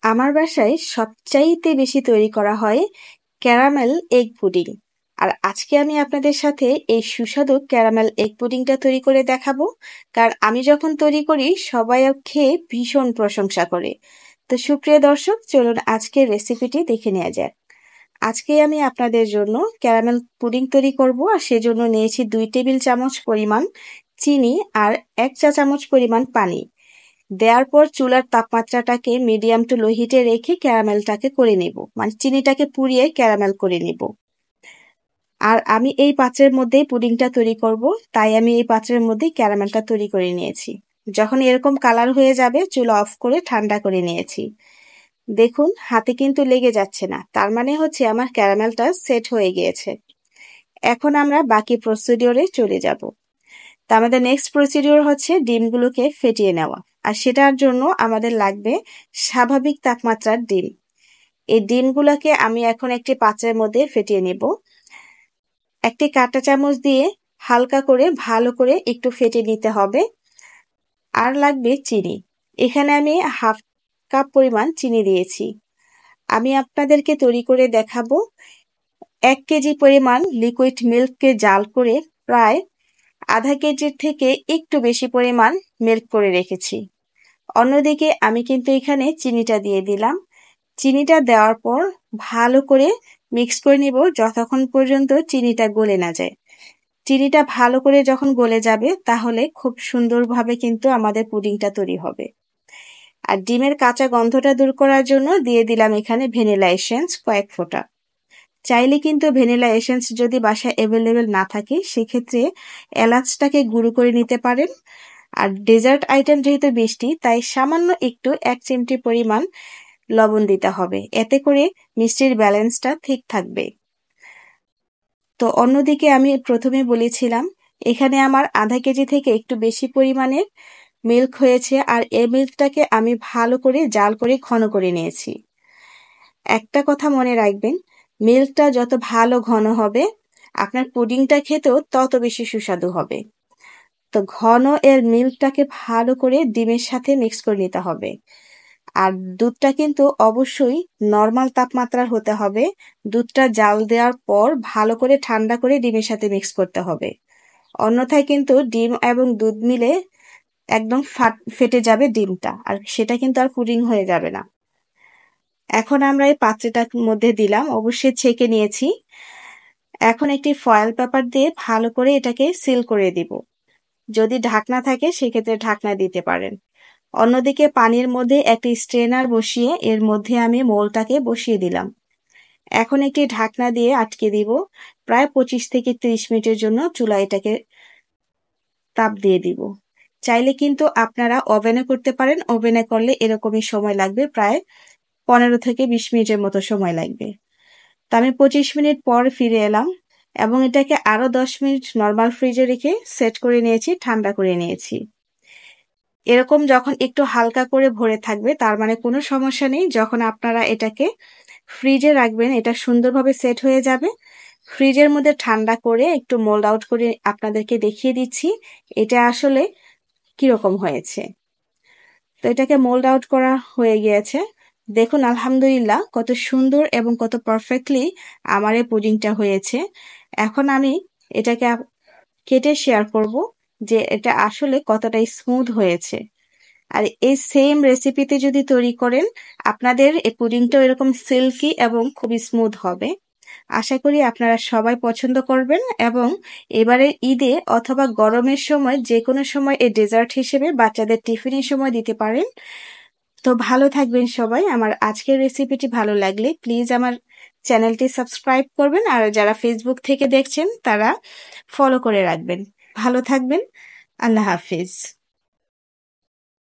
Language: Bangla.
আমার বাসায় সবচাইতে বেশি তৈরি করা হয় ক্যারামেল এগ পুডিং। আর আজকে আমি আপনাদের সাথে এই সুস্বাদু ক্যারামেল এগ পুডিংটা তৈরি করে দেখাবো। কারণ আমি যখন তৈরি করি সবাই খেয়ে ভীষণ প্রশংসা করে। তো সুপ্রিয় দর্শক, চলুন আজকের রেসিপিটি দেখে নেওয়া যাক। আজকে আমি আপনাদের জন্য ক্যারামেল পুডিং তৈরি করব, আর সেজন্য নিয়েছি 2 টেবিল চামচ পরিমাণ চিনি আর 1 চা চামচ পরিমাণ পানি। দেওয়ার পর চুলার তাপমাত্রাটাকে মিডিয়াম টু লো হিটে রেখে ক্যারামেলটাকে করে নেব, মানে চিনিটাকে পুড়িয়ে ক্যারামেল করে নেব। আর আমি এই পাত্রের মধ্যেই পুডিংটা তৈরি করব, তাই আমি এই পাত্রের মধ্যেই ক্যারামেলটা তৈরি করে নিয়েছি। যখন এরকম কালার হয়ে যাবে চুলা অফ করে ঠান্ডা করে নিয়েছি। দেখুন হাতে কিন্তু লেগে যাচ্ছে না, তার মানে হচ্ছে আমার ক্যারামেলটা সেট হয়ে গিয়েছে। এখন আমরা বাকি প্রসিডিওরে চলে যাব। তা আমাদের নেক্সট প্রসিডিওর হচ্ছে ডিমগুলোকে ফেটিয়ে নেওয়া, আর সেটার জন্য আমাদের লাগবে স্বাভাবিক তাপমাত্রার ডিম। এই ডিমগুলোকে আমি এখন একটি পাত্রের মধ্যে ফেটিয়ে নেব। একটি কাঁটা চামচ দিয়ে হালকা করে ভালো করে একটু ফেটে নিতে হবে। আর লাগবে চিনি। এখানে আমি 1/2 কাপ পরিমাণ চিনি দিয়েছি। আমি আপনাদেরকে তৈরি করে দেখাবো। 1 কেজি পরিমাণ লিকুইড মিল্ককে জাল করে প্রায় আধা কেজির থেকে একটু বেশি পরিমাণ মিল্ক করে রেখেছি। অন্যদিকে আমি কিন্তু এখানে চিনিটা দিয়ে দিলাম। চিনিটা দেওয়ার পর ভালো করে মিক্স করে নিব যতক্ষণ পর্যন্ত চিনিটা গলে না যায়। চিনিটা ভালো করে যখন গলে যাবে তাহলে খুব সুন্দরভাবে কিন্তু আমাদের পুডিংটা তৈরি হবে। আর ডিমের কাঁচা গন্ধটা দূর করার জন্য দিয়ে দিলাম এখানে ভ্যানিলা এসেন্স কয়েক ফোঁটা। চাইলে কিন্তু ভ্যানিলা এসেন্স যদি বাসায় অ্যাভেলেবেল না থাকে সেক্ষেত্রে এলাচটাকে গুঁড়ো করে নিতে পারেন। আর ডেজার্ট আইটেম যেহেতু মিষ্টি, তাই সামান্য একটু 1 চিমটি পরিমাণ লবণ দিতে হবে, এতে করে মিষ্টির ব্যালেন্সটা ঠিক থাকবে। তো অন্যদিকে আমি প্রথমে বলেছিলাম এখানে আমার আধা কেজি থেকে একটু বেশি পরিমাণে মিল্ক হয়েছে, আর এই মিল্কটাকে আমি ভালো করে জাল করে ঘন করে নিয়েছি। একটা কথা মনে রাখবেন, মিল্কটা যত ভালো ঘন হবে আপনার পুডিংটা খেতেও তত বেশি সুস্বাদু হবে। তো ঘন এর মিল্কটাকে ভালো করে ডিমের সাথে মিক্স করে নিতে হবে। আর দুধটা কিন্তু অবশ্যই নরমাল তাপমাত্রার হতে হবে। দুধটা জাল দেওয়ার পর ভালো করে ঠান্ডা করে ডিমের সাথে মিক্স করতে হবে। অন্যথায় কিন্তু ডিম এবং দুধ মিলে একদম ফেটে যাবে ডিমটা, আর সেটা কিন্তু আর পুডিং হয়ে যাবে না। এখন আমরা এই পাত্রটার মধ্যে দিলাম, অবশ্যই ছেঁকে নিয়েছি। এখন একটি ফয়েল পেপার দিয়ে ভালো করে এটাকে সিল করে দিব। যদি ঢাকনা থাকে সেক্ষেত্রে ঢাকনা দিতে পারেন। অন্যদিকে পানির মধ্যে একটি স্ট্রেনার বসিয়ে এর মধ্যে আমি মোলটাকে বসিয়ে দিলাম। এখন একটি ঢাকনা দিয়ে আটকে দিব। প্রায় 25 থেকে 30 মিনিটের জন্য চুলায় এটাকে তাপ দিয়ে দিব। চাইলে কিন্তু আপনারা ওভেনে করতে পারেন, ওভেনে করলে এরকমই সময় লাগবে, প্রায় 15 থেকে 20 মিনিটের মতো সময় লাগবে। তো আমি 25 মিনিট পর ফিরে এলাম এবং এটাকে আরো 10 মিনিট নর্মাল ফ্রিজে রেখে সেট করে নিয়েছি, ঠান্ডা করে নিয়েছি। এরকম যখন একটু হালকা করে ভরে থাকবে তার মানে কোনো সমস্যা নেই। যখন আপনারা এটাকে ফ্রিজে রাখবেন এটা সুন্দরভাবে সেট হয়ে যাবে। ফ্রিজের মধ্যে ঠান্ডা করে একটু মোল্ড আউট করে আপনাদেরকে দেখিয়ে দিচ্ছি এটা আসলে কিরকম হয়েছে। তো এটাকে মোল্ড আউট করা হয়ে গিয়েছে। দেখুন আলহামদুলিল্লাহ কত সুন্দর এবং কত পারফেক্টলি আমার এই পুডিংটা হয়েছে। এখন আমি এটাকে কেটে শেয়ার করব যে এটা আসলে কতটা স্মুথ হয়েছে। আর এই সেম রেসিপিতে যদি তৈরি করেন আপনাদের এই পুডিংটাও এরকম সিল্কি এবং খুবই স্মুথ হবে। আশা করি আপনারা সবাই পছন্দ করবেন এবং এবারে ঈদে অথবা গরমের সময় যে কোনো সময় এই ডেজার্ট হিসেবে বাচ্চাদের টিফিনের সময় দিতে পারেন। তো ভালো থাকবেন সবাই। আমার আজকের রেসিপিটি ভালো লাগলে প্লিজ আমার চ্যানেলটি সাবস্ক্রাইব করবেন, আর যারা ফেসবুক থেকে দেখছেন তারা ফলো করে রাখবেন। ভালো থাকবেন। আল্লাহ হাফিজ।